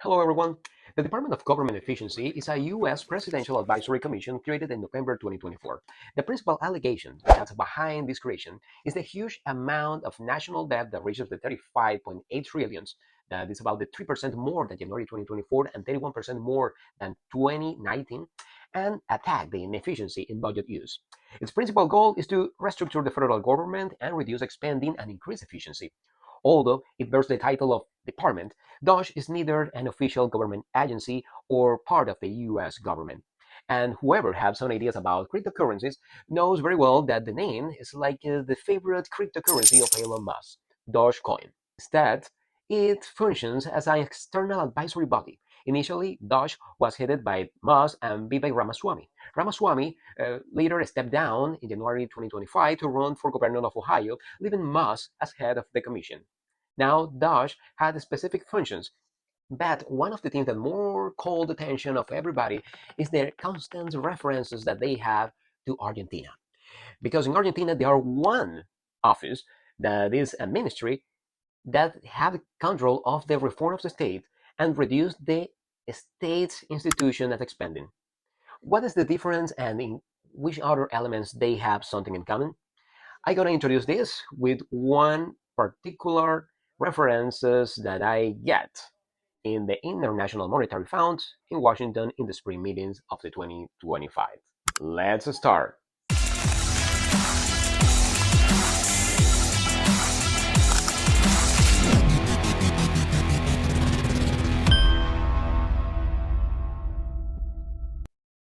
Hello, everyone. The Department of Government Efficiency is a U.S. Presidential Advisory Commission created in November 2024. The principal allegation that's behind this creation is the huge amount of national debt that reaches the 35.8 trillions. That is about the 3% more than January 2024 and 31% more than 2019, and attack the inefficiency in budget use. Its principal goal is to restructure the federal government and reduce spending and increase efficiency. Although it bears the title of department, DOGE is neither an official government agency or part of the US government. And whoever has some ideas about cryptocurrencies knows very well that the name is like the favorite cryptocurrency of Elon Musk, Dogecoin. Instead, it functions as an external advisory body. Initially, Doge was headed by Musk and Vivek Ramaswamy. Ramaswamy later stepped down in January 2025 to run for governor of Ohio, leaving Musk as head of the commission. Now, Doge had specific functions, but one of the things that more called the attention of everybody is their constant references that they have to Argentina. Because in Argentina, there are one office that is a ministry that have control of the reform of the state and reduce the state's institution that's expanding. What is the difference and in which other elements they have something in common? I'm going to introduce this with one particular references that I get in the International Monetary Fund in Washington in the spring meetings of the 2025. Let's start.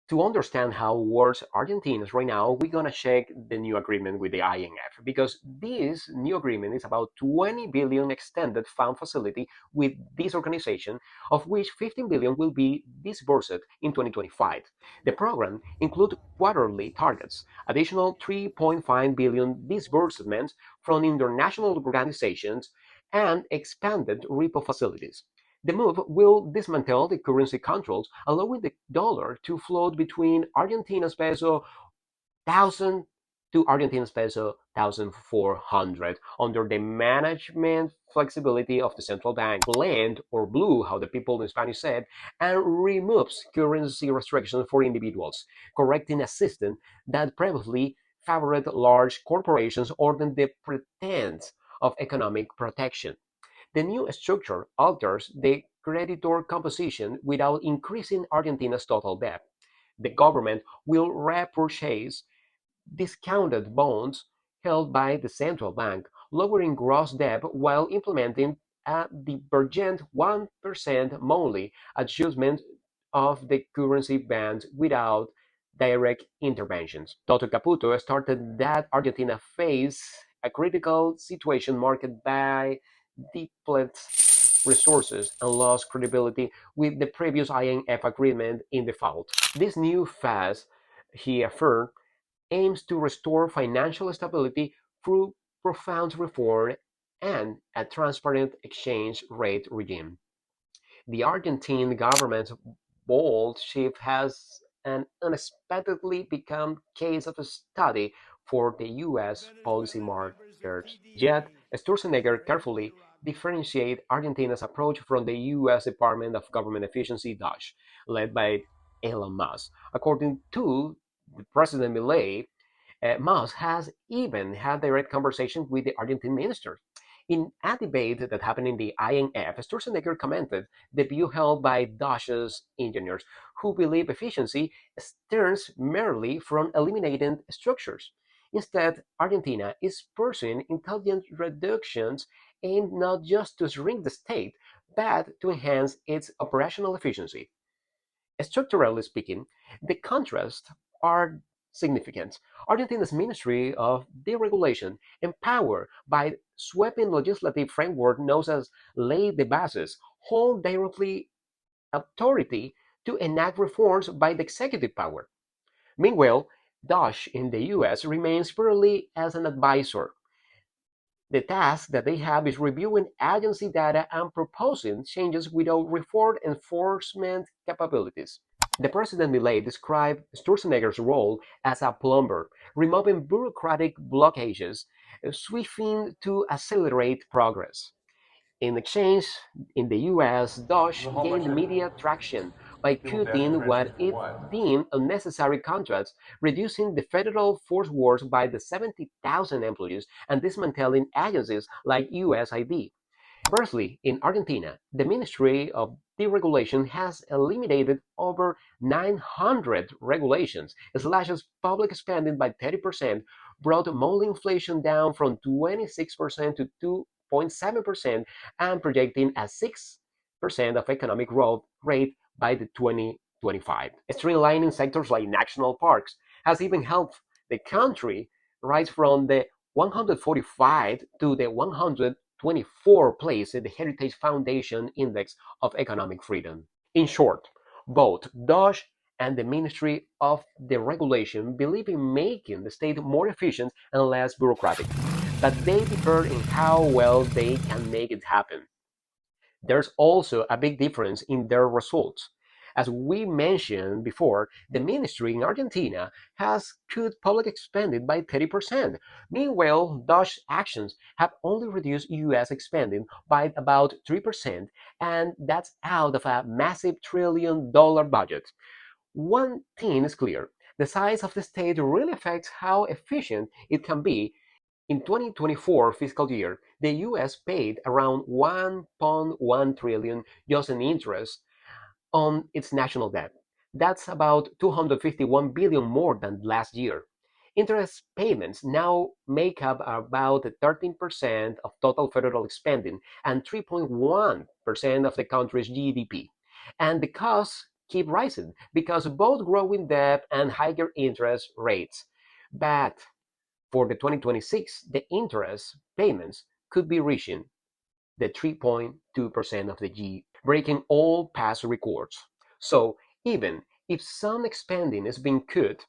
To understand how works Argentina right now, we're gonna check the new agreement with the IMF because this new agreement is about 20 billion extended fund facility with this organization, of which 15 billion will be disbursed in 2025. The program includes quarterly targets, additional 3.5 billion disbursements from international organizations, and expanded repo facilities. The move will dismantle the currency controls, allowing the dollar to float between Argentina's peso 1,000 to Argentina's peso 1,400 under the management flexibility of the central bank, blend or blue, how the people in Spanish said, and removes currency restrictions for individuals, correcting a system that previously favored large corporations under the pretense of economic protection. The new structure alters the creditor composition without increasing Argentina's total debt. The government will repurchase discounted bonds held by the central bank, lowering gross debt while implementing a divergent 1% monthly adjustment of the currency band without direct interventions. Toto Caputo started that Argentina faced a critical situation marked by depleted resources and lost credibility with the previous IMF agreement in default. This new phase, he affirmed, aims to restore financial stability through profound reform and a transparent exchange rate regime. The Argentine government's bold shift has an unexpectedly become case of study for the US policymakers. Yet, Sturzenegger carefully differentiate Argentina's approach from the US Department of Government Efficiency DOGE, led by Elon Musk. According to President Milei, Musk has even had direct conversation with the Argentine minister. In a debate that happened in the IMF, Sturzenegger commented the view held by DOGE's engineers, who believe efficiency stems merely from eliminating structures. Instead, Argentina is pursuing intelligent reductions aimed not just to shrink the state, but to enhance its operational efficiency. Structurally speaking, the contrasts are significant. Argentina's Ministry of Deregulation, empowered by sweeping legislative framework known as Ley de Bases, hold directly authority to enact reforms by the executive power. Meanwhile, DOGE in the US remains purely as an advisor. The task that they have is reviewing agency data and proposing changes without reform enforcement capabilities. The President Milei described Sturzenegger's role as a plumber, removing bureaucratic blockages, sweeping to accelerate progress. In exchange, in the US, DOGE gained media traction by cutting what it deemed unnecessary contracts, reducing the federal force by the 70,000 employees, and dismantling agencies like USID. Conversely, in Argentina, the Ministry of Deregulation has eliminated over 900 regulations, slashes public spending by 30%, brought monthly inflation down from 26% to 2.7%, and projecting a 6% of economic growth rate by the 2025. Streamlining sectors like national parks has even helped the country rise from the 145 to the 124 place in the Heritage Foundation Index of Economic Freedom. In short, both DOGE and the Ministry of Deregulation believe in making the state more efficient and less bureaucratic, but they differ in how well they can make it happen. There's also a big difference in their results. As we mentioned before, the ministry in Argentina has cut public spending by 30%. Meanwhile, Dutch actions have only reduced US spending by about 3%, and that's out of a massive $1 trillion budget. One thing is clear: the size of the state really affects how efficient it can be. In 2024 fiscal year, the US paid around 1.1 trillion just in interest on its national debt. That's about 251 billion more than last year. Interest payments now make up about 13% of total federal spending and 3.1% of the country's GDP. And the costs keep rising because of both growing debt and higher interest rates. But for the 2026, the interest payments could be reaching the 3.2% of the GDP, breaking all past records. So even if some spending is being cut,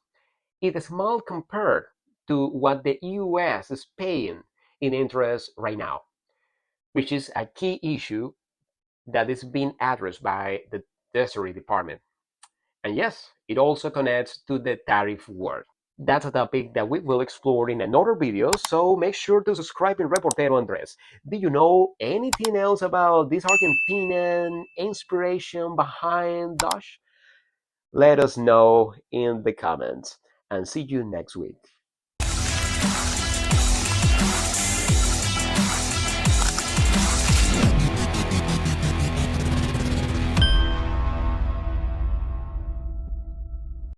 it is small compared to what the US is paying in interest right now, which is a key issue that is being addressed by the Treasury Department. And yes, it also connects to the tariff war. That's a topic that we will explore in another video, so make sure to subscribe in Reportero Andres. Do you know anything else about this Argentinian inspiration behind Dosh? Let us know in the comments, and see you next week.